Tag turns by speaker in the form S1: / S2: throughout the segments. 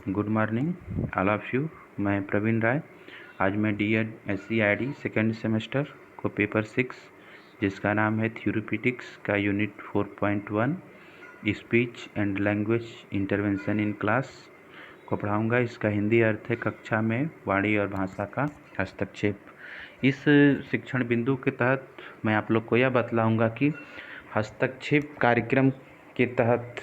S1: Good morning all of you. मैं प्रवीण राय। आज मैं डी.एड. SCID सेकेंड सेमेस्टर को पेपर 6 जिसका नाम है थ्योरेटिक्स का unit 4.1 speech and language intervention in class को पढ़ाऊंगा। इसका हिंदी अर्थ है कक्षा में वाणी और भाषा का हस्तक्षेप। इस शिक्षण बिंदु के तहत मैं आप लोग को यह बतलाऊंगा कि हस्तक्षेप कार्यक्रम के तहत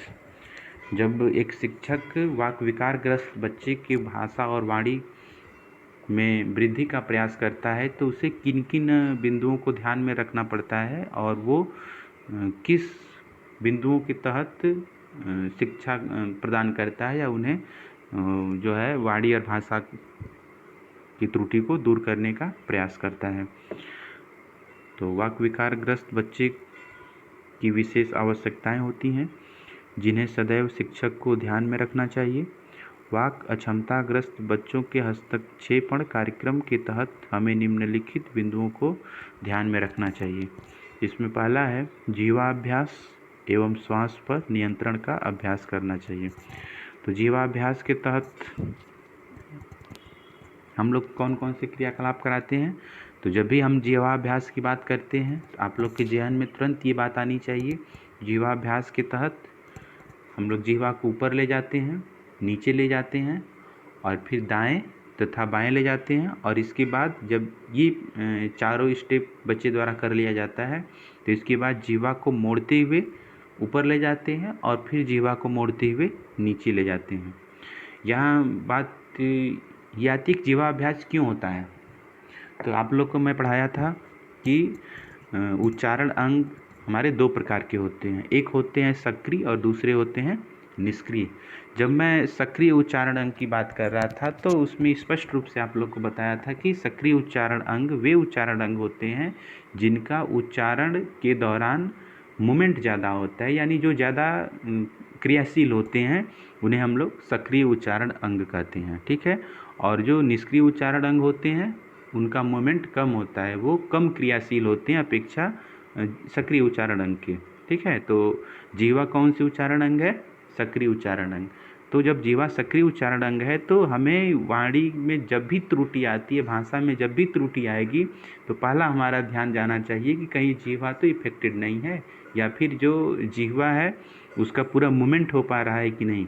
S1: जब एक शिक्षक वाक विकारग्रस्त बच्चे की भाषा और वाणी में वृद्धि का प्रयास करता है तो उसे किन किन बिंदुओं को ध्यान में रखना पड़ता है और वो किस बिंदुओं के तहत शिक्षा प्रदान करता है या उन्हें जो है वाणी और भाषा की त्रुटि को दूर करने का प्रयास करता है। तो वाक विकारग्रस्त बच्चे की विशेष आवश्यकताएं होती हैं जिन्हें सदैव शिक्षक को ध्यान में रखना चाहिए। वाक अक्षमताग्रस्त बच्चों के हस्तक्षेपण कार्यक्रम के तहत हमें निम्नलिखित बिंदुओं को ध्यान में रखना चाहिए। इसमें पहला है जीवाभ्यास एवं श्वास पर नियंत्रण का अभ्यास करना चाहिए। तो जीवाभ्यास के तहत हम लोग कौन कौन से क्रियाकलाप कराते हैं। तो जब भी हम जीवाभ्यास की बात करते हैं तो आप लोग के ज़हन में तुरंत ये बात आनी चाहिए। जीवाभ्यास के तहत हम लोग जीवा को ऊपर ले जाते हैं, नीचे ले जाते हैं और फिर दाएं तथा बाएं ले जाते हैं और इसके बाद जब ये चारों स्टेप बच्चे द्वारा कर लिया जाता है तो इसके बाद जीवा को मोड़ते हुए ऊपर ले जाते हैं और फिर जीवा को मोड़ते हुए नीचे ले जाते हैं। यहाँ बात ये आती है जीवाभ्यास क्यों होता है। तो आप लोग को मैं पढ़ाया था कि उच्चारण अंग हमारे दो प्रकार के होते हैं, एक होते हैं सक्रिय और दूसरे होते हैं निष्क्रिय। जब मैं सक्रिय उच्चारण अंग की बात कर रहा था तो उसमें स्पष्ट रूप से आप लोग को बताया था कि सक्रिय उच्चारण अंग वे उच्चारण अंग होते हैं जिनका उच्चारण के दौरान मूवमेंट ज़्यादा होता है, यानी जो ज़्यादा क्रियाशील होते हैं उन्हें हम लोग सक्रिय उच्चारण अंग कहते हैं। ठीक है। और जो निष्क्रिय उच्चारण अंग होते हैं उनका मोमेंट कम होता है, वो कम क्रियाशील होते हैं अपेक्षा सक्रिय उच्चारण अंग के। ठीक है। तो जीवा कौन सी उच्चारण अंग है? सक्रिय उच्चारण अंग। तो जब जीवा सक्रिय उच्चारण अंग है तो हमें वाणी में जब भी त्रुटि आती है, भाषा में जब भी त्रुटि आएगी तो पहला हमारा ध्यान जाना चाहिए कि कहीं जीवा तो इफेक्टेड नहीं है या फिर जो जीवा है उसका पूरा मूवमेंट हो पा रहा है कि नहीं।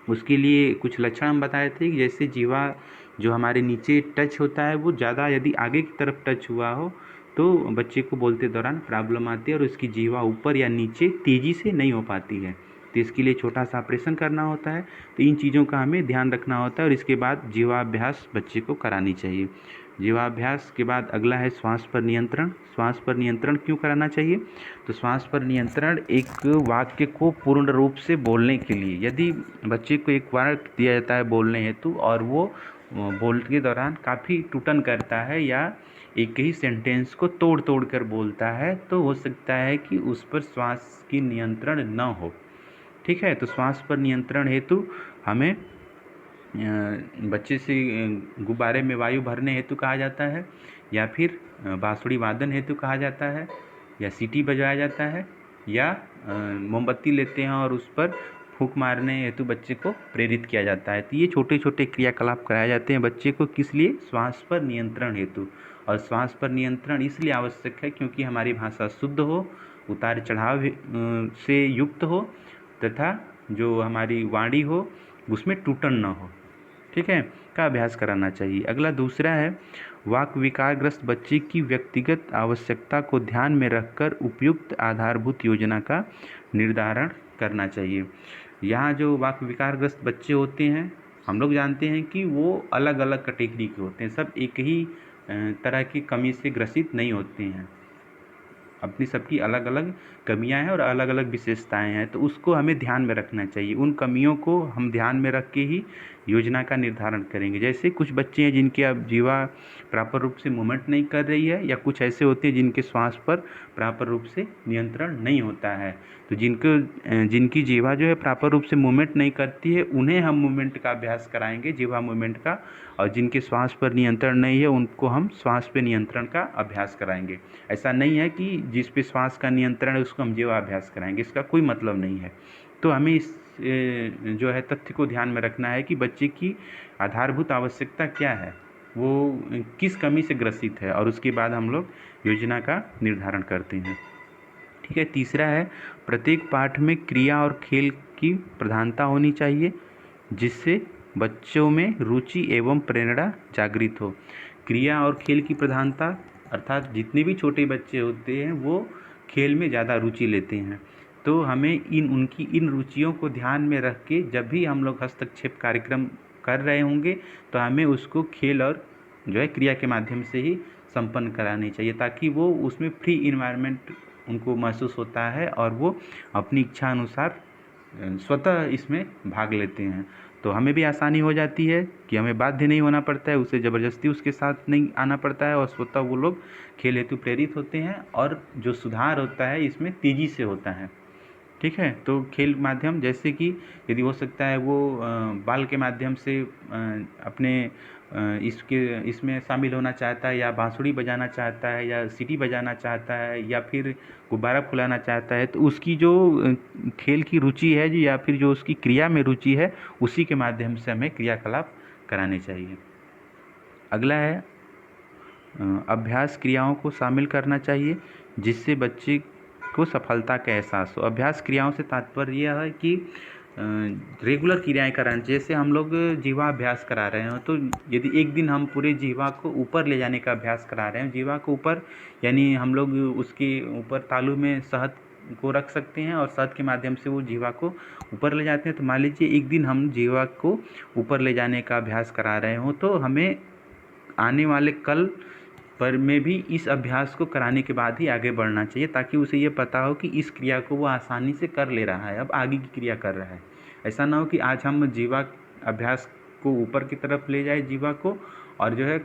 S1: उसके लिए कुछ लक्षण हम बताए थे कि जैसे जीवा जो हमारे नीचे टच होता है वो ज़्यादा यदि आगे की तरफ टच हुआ हो तो बच्चे को बोलते दौरान प्रॉब्लम आती है और उसकी जीवा ऊपर या नीचे तेज़ी से नहीं हो पाती है। तो इसके लिए छोटा सा ऑपरेशन करना होता है। तो इन चीज़ों का हमें ध्यान रखना होता है और इसके बाद जीवाभ्यास बच्चे को करानी चाहिए। जीवाभ्यास के बाद अगला है श्वास पर नियंत्रण। श्वास पर नियंत्रण क्यों कराना चाहिए? तो श्वास पर नियंत्रण एक वाक्य को पूर्ण रूप से बोलने के लिए, यदि बच्चे को एक वाक्य दिया जाता है बोलने हेतु और वो बोलने के दौरान काफ़ी टूटन करता है या एक ही सेंटेंस को तोड़ तोड़ कर बोलता है तो हो सकता है कि उस पर श्वास की नियंत्रण न हो। ठीक है। तो श्वास पर नियंत्रण हेतु हमें बच्चे से गुब्बारे में वायु भरने हेतु कहा जाता है या फिर बांसुरी वादन हेतु कहा जाता है या सीटी बजाया जाता है या मोमबत्ती लेते हैं और उस पर फूंक मारने हेतु बच्चे को प्रेरित किया जाता है। तो ये छोटे छोटे क्रियाकलाप कराए जाते हैं बच्चे को, किस लिए? श्वास पर नियंत्रण हेतु। और श्वास पर नियंत्रण इसलिए आवश्यक है क्योंकि हमारी भाषा शुद्ध हो, उतार चढ़ाव से युक्त हो तथा जो हमारी वाणी हो उसमें टूटन न हो। ठीक है, का अभ्यास कराना चाहिए। अगला दूसरा है वाक विकारग्रस्त बच्चे की व्यक्तिगत आवश्यकता को ध्यान में रखकर उपयुक्त आधारभूत योजना का निर्धारण करना चाहिए। यहाँ जो वाक विकारग्रस्त बच्चे होते हैं हम लोग जानते हैं कि वो अलग अलग कैटेगरी के होते हैं, सब एक ही तरह की कमी से ग्रसित नहीं होते हैं, अपनी सबकी अलग अलग कमियां हैं और अलग अलग विशेषताएं हैं। तो उसको हमें ध्यान में रखना चाहिए, उन कमियों को हम ध्यान में रख के ही योजना का निर्धारण करेंगे। जैसे कुछ बच्चे हैं जिनके अब जीवा प्रॉपर रूप से मूवमेंट नहीं कर रही है या कुछ ऐसे होते हैं जिनके श्वास पर प्रॉपर रूप से नियंत्रण नहीं होता है। तो जिनकी जीवा जो है प्रॉपर रूप से मूवमेंट नहीं करती है उन्हें हम मूवमेंट का अभ्यास कराएंगे, जीवा मूवमेंट का, और जिनके श्वास पर नियंत्रण नहीं है उनको हम श्वास पे नियंत्रण का अभ्यास कराएंगे। ऐसा नहीं है कि जिस पे श्वास का नियंत्रण है उसको हम जीवाभ्यास कराएंगे, इसका कोई मतलब नहीं है। तो हमें इस जो है तथ्य को ध्यान में रखना है कि बच्चे की आधारभूत आवश्यकता क्या है, वो किस कमी से ग्रसित है, और उसके बाद हम लोग योजना का निर्धारण करते हैं। ठीक है। तीसरा है, प्रत्येक पाठ में क्रिया और खेल की प्रधानता होनी चाहिए, जिससे बच्चों में रुचि एवं प्रेरणा जागृत हो। क्रिया और खेल की प्रधानता अर्थात जितने भी छोटे बच्चे होते हैं वो खेल में ज़्यादा रुचि लेते हैं, तो हमें उनकी इन रुचियों को ध्यान में रख के जब भी हम लोग हस्तक्षेप कार्यक्रम कर रहे होंगे तो हमें उसको खेल और जो है क्रिया के माध्यम से ही संपन्न करानी चाहिए, ताकि वो उसमें फ्री इन्वायरमेंट उनको महसूस होता है और वो अपनी इच्छा अनुसार स्वतः इसमें भाग लेते हैं। तो हमें भी आसानी हो जाती है कि हमें बाध्य नहीं होना पड़ता है, उसे ज़बरदस्ती उसके साथ नहीं आना पड़ता है, और स्वतः वो लोग खेल हेतु प्रेरित होते हैं, और जो सुधार होता है इसमें तेज़ी से होता है। ठीक है। तो खेल माध्यम जैसे कि यदि हो सकता है वो बाल के माध्यम से अपने इसमें शामिल होना चाहता है, या बांसुरी बजाना चाहता है, या सीटी बजाना चाहता है, या फिर गुब्बारा फुलाना चाहता है, तो उसकी जो खेल की रुचि है जी, या फिर जो उसकी क्रिया में रुचि है, उसी के माध्यम से हमें क्रियाकलाप कराने चाहिए। अगला है अभ्यास क्रियाओं को शामिल करना चाहिए, जिससे बच्चे को सफलता का एहसास हो। अभ्यास क्रियाओं से तात्पर्य यह है कि रेगुलर क्रियाएं कराना। जैसे हम लोग जीवा अभ्यास करा रहे हो, तो यदि एक दिन हम पूरे जीवा को ऊपर ले जाने का अभ्यास करा रहे हैं, जीवा को ऊपर यानी हम लोग उसके ऊपर तालू में शहद को रख सकते हैं और शहद के माध्यम से वो जीवा को ऊपर ले जाते हैं। तो मान लीजिए एक दिन हम जीवा को ऊपर ले जाने का अभ्यास करा रहे हो, तो हमें आने वाले कल पर में भी इस अभ्यास को कराने के बाद ही आगे बढ़ना चाहिए, ताकि उसे ये पता हो कि इस क्रिया को वो आसानी से कर ले रहा है, अब आगे की क्रिया कर रहा है। ऐसा ना हो कि आज हम जीवा अभ्यास को ऊपर की तरफ ले जाए जीवा को, और जो है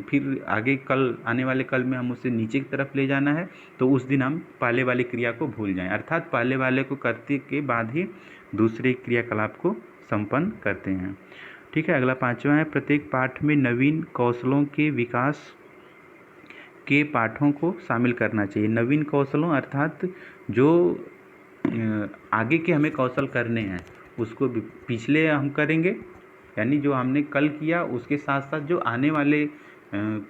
S1: फिर आगे कल आने वाले कल में हम उसे नीचे की तरफ ले जाना है, तो उस दिन हम पहले वाली क्रिया को भूल जाएं, अर्थात पहले वाले को करते के बाद ही दूसरे क्रियाकलाप को संपन्न करते हैं। ठीक है। अगला पाँचवा है, प्रत्येक पाठ में नवीन कौशलों के विकास के पाठों को शामिल करना चाहिए। नवीन कौशलों अर्थात जो आगे के हमें कौशल करने हैं उसको पिछले हम करेंगे, यानी जो हमने कल किया उसके साथ साथ जो आने वाले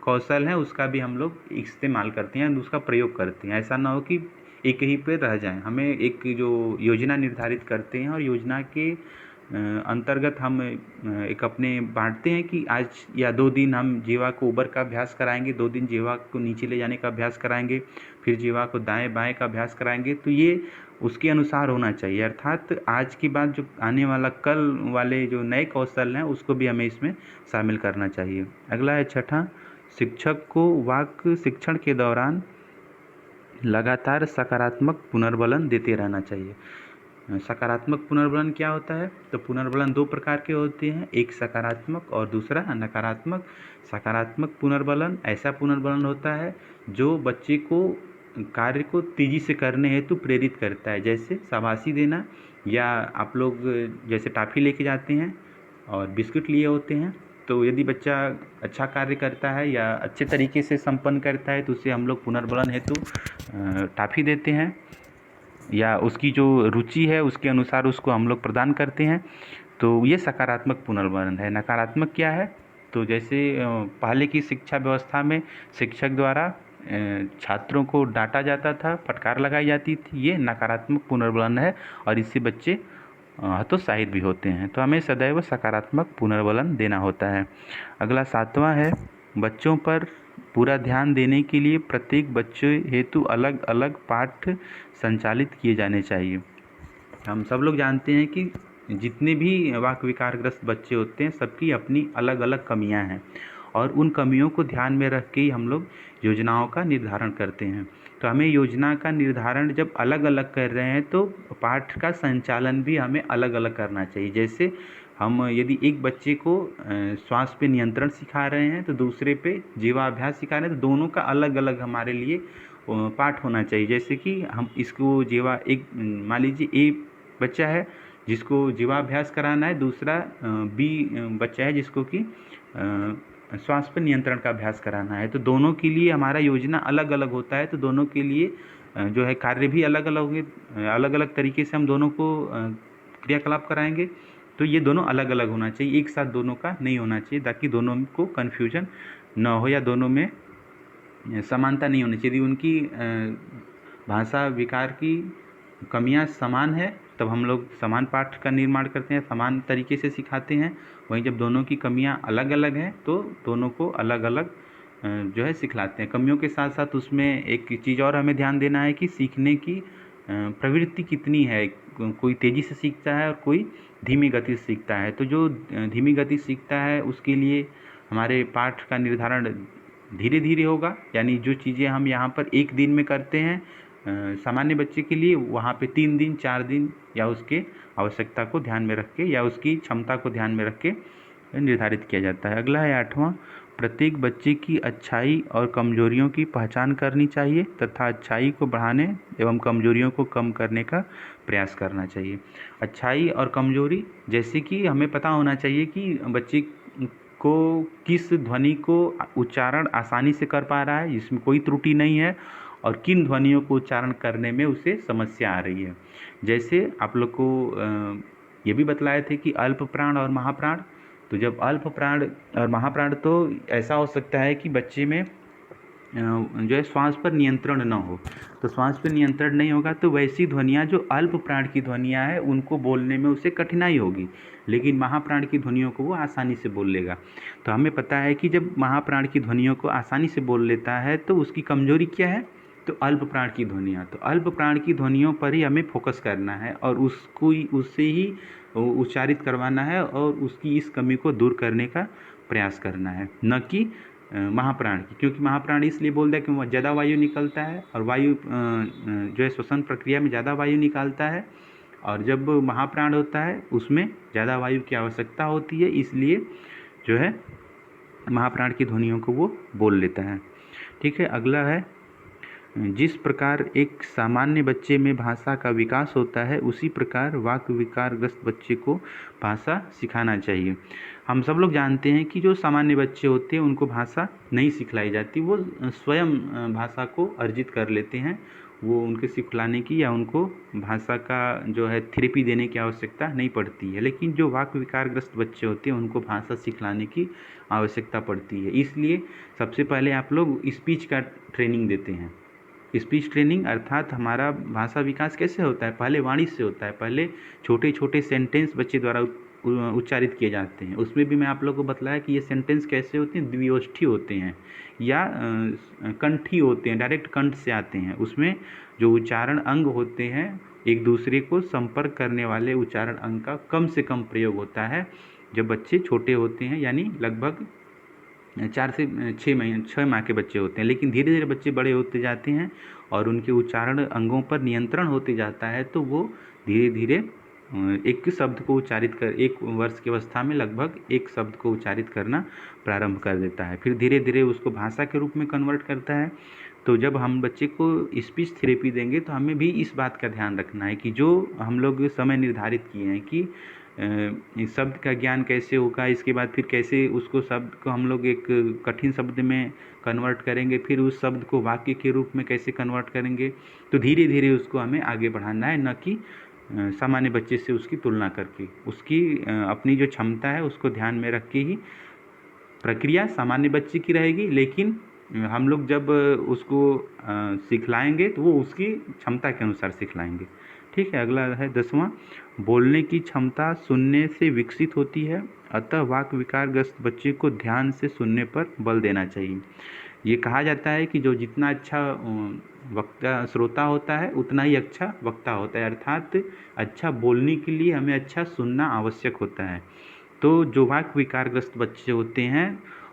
S1: कौशल हैं उसका भी हम लोग इस्तेमाल करते हैं, उसका प्रयोग करते हैं। ऐसा ना हो कि एक ही पे रह जाएं। हमें एक जो योजना निर्धारित करते हैं और योजना के अंतर्गत हम एक अपने बांटते हैं कि आज या 2 दिन हम जीवा को ऊपर का अभ्यास कराएंगे, 2 दिन जीवा को नीचे ले जाने का अभ्यास कराएंगे, फिर जीवा को दाएं बाएं का अभ्यास कराएंगे। तो ये उसके अनुसार होना चाहिए, अर्थात आज के बाद जो आने वाला कल वाले जो नए कौशल हैं उसको भी हमें इसमें शामिल करना चाहिए। अगला है छठा, शिक्षक को वाक्य शिक्षण के दौरान लगातार सकारात्मक पुनर्बलन देते रहना चाहिए। सकारात्मक पुनर्बलन क्या होता है? तो पुनर्बलन 2 प्रकार के होते हैं, एक सकारात्मक और दूसरा नकारात्मक। सकारात्मक पुनर्बलन ऐसा पुनर्बलन होता है जो बच्चे को कार्य को तेज़ी से करने हेतु प्रेरित करता है, जैसे शाबाशी देना, या आप लोग जैसे टॉफ़ी लेके जाते हैं और बिस्कुट लिए होते हैं, तो यदि बच्चा अच्छा कार्य करता है या अच्छे तरीके से संपन्न करता है तो उसे हम लोग पुनर्बलन हेतु टॉफ़ी देते हैं, या उसकी जो रुचि है उसके अनुसार उसको हम लोग प्रदान करते हैं। तो ये सकारात्मक पुनर्बलन है। नकारात्मक क्या है? तो जैसे पहले की शिक्षा व्यवस्था में शिक्षक द्वारा छात्रों को डांटा जाता था, फटकार लगाई जाती थी, ये नकारात्मक पुनर्बलन है और इससे बच्चे हतोत्साहित भी होते हैं। तो हमें सदैव सकारात्मक पुनर्बलन देना होता है। अगला 7वां है, बच्चों पर पूरा ध्यान देने के लिए प्रत्येक बच्चे हेतु अलग अलग पाठ संचालित किए जाने चाहिए। हम सब लोग जानते हैं कि जितने भी वाक विकारग्रस्त बच्चे होते हैं सबकी अपनी अलग अलग कमियां हैं, और उन कमियों को ध्यान में रख के ही हम लोग योजनाओं का निर्धारण करते हैं। तो हमें योजना का निर्धारण जब अलग अलग कर रहे हैं तो पाठ का संचालन भी हमें अलग अलग करना चाहिए। जैसे हम यदि एक बच्चे को श्वास पे नियंत्रण सिखा रहे हैं तो दूसरे पे जीवाभ्यास सिखा रहे हैं, तो दोनों का अलग अलग हमारे लिए पाठ होना चाहिए। जैसे कि हम इसको जीवा एक मान लीजिए ए बच्चा है जिसको जीवाभ्यास कराना है, दूसरा बी बच्चा है जिसको कि श्वास पर नियंत्रण का अभ्यास कराना है, तो दोनों के लिए हमारा योजना अलग अलग होता है। तो दोनों के लिए जो है कार्य भी अलग अलग होंगे, अलग अलग तरीके से हम दोनों को क्रियाकलाप कराएंगे तो ये दोनों अलग अलग होना चाहिए, एक साथ दोनों का नहीं होना चाहिए, ताकि दोनों को कन्फ्यूजन न हो या दोनों में समानता नहीं होनी चाहिए। यदि उनकी भाषा विकार की कमियां समान है तब हम लोग समान पाठ का निर्माण करते हैं, समान तरीके से सिखाते हैं। वहीं जब दोनों की कमियां अलग अलग हैं तो दोनों को अलग अलग जो है सिखलाते हैं। कमियों के साथ साथ उसमें एक चीज़ और हमें ध्यान देना है कि सीखने की प्रवृत्ति कितनी है, कोई तेज़ी से सीखता है और कोई धीमी गति से सीखता है। तो जो धीमी गति सीखता है उसके लिए हमारे पाठ का निर्धारण धीरे धीरे होगा, यानी जो चीज़ें हम यहाँ पर एक दिन में करते हैं सामान्य बच्चे के लिए, वहाँ पे 3 दिन 4 दिन या उसके आवश्यकता को ध्यान में रख के या उसकी क्षमता को ध्यान में रख के निर्धारित किया जाता है। अगला है 8वां, प्रत्येक बच्चे की अच्छाई और कमजोरियों की पहचान करनी चाहिए तथा अच्छाई को बढ़ाने एवं कमजोरियों को कम करने का प्रयास करना चाहिए। अच्छाई और कमजोरी, जैसे कि हमें पता होना चाहिए कि बच्चे को किस ध्वनि को उच्चारण आसानी से कर पा रहा है, जिसमें कोई त्रुटि नहीं है, और किन ध्वनियों को उच्चारण करने में उसे समस्या आ रही है। जैसे आप लोग को ये भी बतलाए थे कि अल्प प्राण और महाप्राण। तो जब अल्प प्राण और महाप्राण, तो ऐसा हो सकता है कि बच्चे में जो है श्वास पर नियंत्रण न हो, तो श्वास पर नियंत्रण नहीं होगा तो वैसी ध्वनियाँ जो अल्प प्राण की ध्वनियाँ हैं उनको बोलने में उसे कठिनाई होगी, लेकिन महाप्राण की ध्वनियों को वो आसानी से बोल लेगा। तो हमें पता है कि जब महाप्राण की ध्वनियों को आसानी से बोल लेता है तो उसकी कमजोरी क्या है, तो अल्प प्राण की ध्वनियाँ। तो अल्प प्राण की ध्वनियों पर ही हमें फोकस करना है और उससे ही उच्चारित करवाना है और उसकी इस कमी को दूर करने का प्रयास करना है, न कि महाप्राण की। क्योंकि महाप्राण इसलिए बोलता है कि वह ज़्यादा वायु निकलता है और वायु जो है श्वसन प्रक्रिया में ज़्यादा वायु निकालता है, और जब महाप्राण होता है उसमें ज़्यादा वायु की आवश्यकता होती है, इसलिए जो है महाप्राण की ध्वनियों को वो बोल लेता है। ठीक है, अगला है, जिस प्रकार एक सामान्य बच्चे में भाषा का विकास होता है उसी प्रकार वाक विकारग्रस्त बच्चे को भाषा सिखाना चाहिए। हम सब लोग जानते हैं कि जो सामान्य बच्चे होते हैं उनको भाषा नहीं सिखलाई जाती, वो स्वयं भाषा को अर्जित कर लेते हैं, वो उनके सिखलाने की या उनको भाषा का जो है थेरेपी देने की आवश्यकता नहीं पड़ती है। लेकिन जो वाक विकारग्रस्त बच्चे होते हैं उनको भाषा सिखलाने की आवश्यकता पड़ती है। इसलिए सबसे पहले आप लोग स्पीच का ट्रेनिंग देते हैं। स्पीच ट्रेनिंग अर्थात हमारा भाषा विकास कैसे होता है, पहले वाणी से होता है, पहले छोटे छोटे सेंटेंस बच्चे द्वारा उच्चारित किए जाते हैं। उसमें भी मैं आप लोगों को बतलाया कि ये सेंटेंस कैसे होते हैं, द्विओष्ठी होते हैं या कंठी होते हैं, डायरेक्ट कंठ से आते हैं। उसमें जो उच्चारण अंग होते हैं एक दूसरे को संपर्क करने वाले उच्चारण अंग का कम से कम प्रयोग होता है जब बच्चे छोटे होते हैं, यानी लगभग 4 से 6 माह के बच्चे होते हैं। लेकिन धीरे धीरे बच्चे बड़े होते जाते हैं और उनके उच्चारण अंगों पर नियंत्रण होते जाता है, तो वो धीरे धीरे एक शब्द को उच्चारित कर 1 वर्ष की अवस्था में लगभग एक शब्द को उच्चारित करना प्रारंभ कर देता है, फिर धीरे धीरे उसको भाषा के रूप में कन्वर्ट करता है। तो जब हम बच्चे को स्पीच थेरेपी देंगे तो हमें भी इस बात का ध्यान रखना है कि जो हम लोग समय निर्धारित किए हैं कि शब्द का ज्ञान कैसे होगा, इसके बाद फिर कैसे उसको शब्द को हम लोग एक कठिन शब्द में कन्वर्ट करेंगे, फिर उस शब्द को वाक्य के रूप में कैसे कन्वर्ट करेंगे। तो धीरे धीरे उसको हमें आगे बढ़ाना है, न कि सामान्य बच्चे से उसकी तुलना करके। उसकी अपनी जो क्षमता है उसको ध्यान में रख के ही प्रक्रिया सामान्य बच्चे की रहेगी, लेकिन हम लोग जब उसको सिखलाएंगे तो वो उसकी क्षमता के अनुसार सिखलाएंगे। ठीक है, अगला है 10वां, बोलने की क्षमता सुनने से विकसित होती है, अतः वाक विकारग्रस्त बच्चे को ध्यान से सुनने पर बल देना चाहिए। ये कहा जाता है कि जो जितना अच्छा वक्ता श्रोता होता है उतना ही अच्छा वक्ता होता है, अर्थात अच्छा बोलने के लिए हमें अच्छा सुनना आवश्यक होता है। तो जो वाक विकारग्रस्त बच्चे होते हैं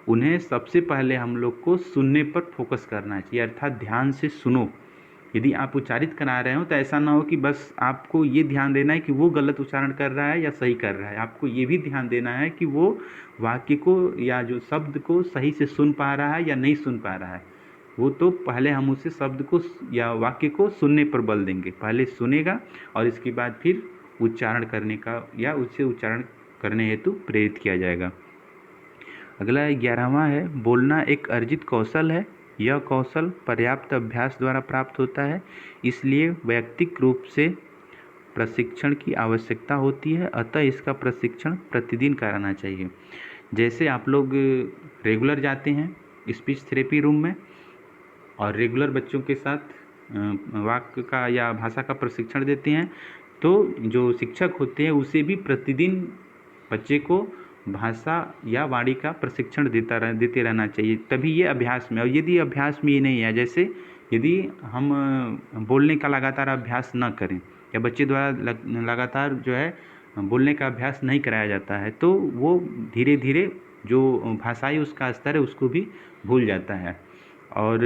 S1: उन्हें सबसे पहले हम लोग को सुनने पर फोकस करना चाहिए, अर्थात ध्यान से सुनो। यदि आप उच्चारित करा रहे हो तो ऐसा ना हो कि बस आपको ये ध्यान देना है कि वो गलत उच्चारण कर रहा है या सही कर रहा है, आपको ये भी ध्यान देना है कि वो वाक्य को या जो शब्द को सही से सुन पा रहा है या नहीं सुन पा रहा है। वो तो पहले हम उसे शब्द को या वाक्य को सुनने पर बल देंगे, पहले सुनेगा और इसके बाद फिर उच्चारण करने का या उससे उच्चारण करने हेतु प्रेरित किया जाएगा। अगला 11वां है, बोलना एक अर्जित कौशल है, यह कौशल पर्याप्त अभ्यास द्वारा प्राप्त होता है, इसलिए वैयक्तिक रूप से प्रशिक्षण की आवश्यकता होती है, अतः इसका प्रशिक्षण प्रतिदिन कराना चाहिए। जैसे आप लोग रेगुलर जाते हैं स्पीच थेरेपी रूम में और रेगुलर बच्चों के साथ वाक्य का या भाषा का प्रशिक्षण देते हैं, तो जो शिक्षक होते हैं उसे भी प्रतिदिन बच्चे को भाषा या वाणी का प्रशिक्षण देते रहना चाहिए, तभी ये अभ्यास में। और यदि अभ्यास में ये नहीं है, जैसे यदि हम बोलने का लगातार अभ्यास न करें या बच्चे द्वारा लगातार जो है बोलने का अभ्यास नहीं कराया जाता है, तो वो धीरे धीरे जो भाषाई उसका स्तर है उसको भी भूल जाता है। और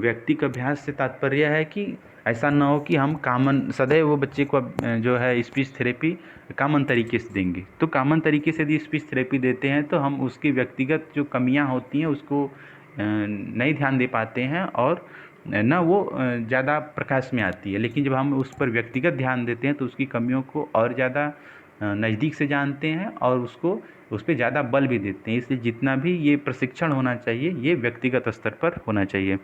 S1: व्यक्तिक अभ्यास से तात्पर्य है कि ऐसा ना हो कि हम कॉमन सदैव वो बच्चे को जो है स्पीच थेरेपी कॉमन तरीके से देंगे। तो कॉमन तरीके से यदि स्पीच थेरेपी देते हैं तो हम उसकी व्यक्तिगत जो कमियां होती हैं उसको नहीं ध्यान दे पाते हैं और न वो ज़्यादा प्रकाश में आती है। लेकिन जब हम उस पर व्यक्तिगत ध्यान देते हैं तो उसकी कमियों को और ज़्यादा नज़दीक से जानते हैं और उसको उस पर ज़्यादा बल भी देते हैं। इसलिए जितना भी ये प्रशिक्षण होना चाहिए ये व्यक्तिगत स्तर पर होना चाहिए।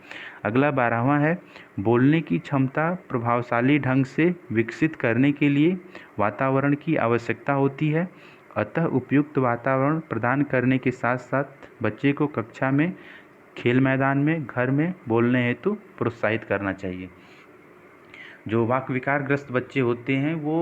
S1: अगला 12वां है, बोलने की क्षमता प्रभावशाली ढंग से विकसित करने के लिए वातावरण की आवश्यकता होती है, अतः उपयुक्त वातावरण प्रदान करने के साथ साथ बच्चे को कक्षा में, खेल मैदान में, घर में बोलने हेतु प्रोत्साहित करना चाहिए। जो वाक विकारग्रस्त बच्चे होते हैं वो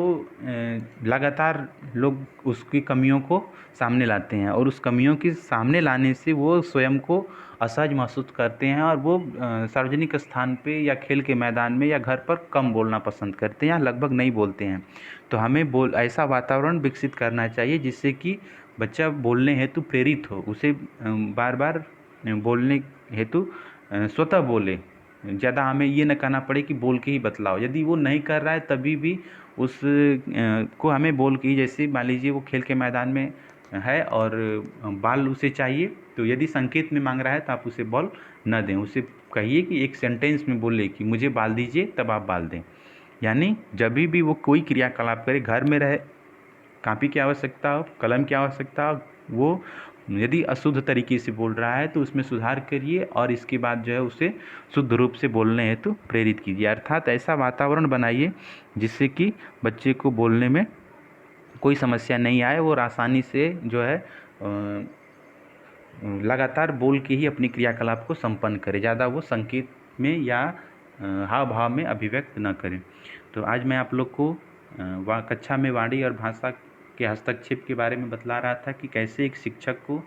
S1: लगातार लोग उसकी कमियों को सामने लाते हैं और उस कमियों के सामने लाने से वो स्वयं को असहज महसूस करते हैं और वो सार्वजनिक स्थान पे या खेल के मैदान में या घर पर कम बोलना पसंद करते हैं या लगभग नहीं बोलते हैं। तो हमें ऐसा वातावरण विकसित करना चाहिए जिससे कि बच्चा बोलने हेतु प्रेरित हो, उसे बार बार बोलने हेतु स्वतः बोले। ज़्यादा हमें ये न कहना पड़े कि बोल के ही बतलाओ। यदि वो नहीं कर रहा है तभी भी उस को हमें बोल के ही, जैसे मान लीजिए वो खेल के मैदान में है और बॉल उसे चाहिए, तो यदि संकेत में मांग रहा है तो आप उसे बॉल न दें, उसे कहिए कि एक सेंटेंस में बोले कि मुझे बॉल दीजिए, तब आप बॉल दें। यानी जब भी वो कोई क्रियाकलाप करे, घर में रहे, कापी की आवश्यकता हो, कलम की आवश्यकता हो, वो यदि अशुद्ध तरीके से बोल रहा है तो उसमें सुधार करिए और इसके बाद जो है उसे शुद्ध रूप से बोलने हेतु प्रेरित कीजिए। अर्थात ऐसा वातावरण बनाइए जिससे कि बच्चे को बोलने में कोई समस्या नहीं आए, और आसानी से जो है लगातार बोल के ही अपनी क्रियाकलाप को संपन्न करे, ज़्यादा वो संकेत में या हाव भाव में अभिव्यक्त न करें। तो आज मैं आप लोग को कक्षा में वाणी और भाषा के हस्तक्षेप के बारे में बतला रहा था कि कैसे एक शिक्षक को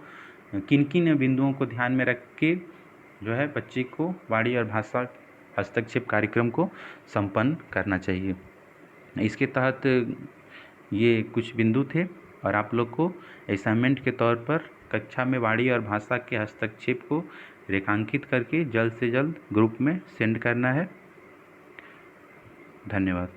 S1: किन किन बिंदुओं को ध्यान में रख के जो है बच्चे को वाणी और भाषा हस्तक्षेप कार्यक्रम को संपन्न करना चाहिए। इसके तहत ये कुछ बिंदु थे और आप लोग को असाइनमेंट के तौर पर कक्षा में वाणी और भाषा के हस्तक्षेप को रेखांकित करके जल्द से जल्द ग्रुप में सेंड करना है। धन्यवाद।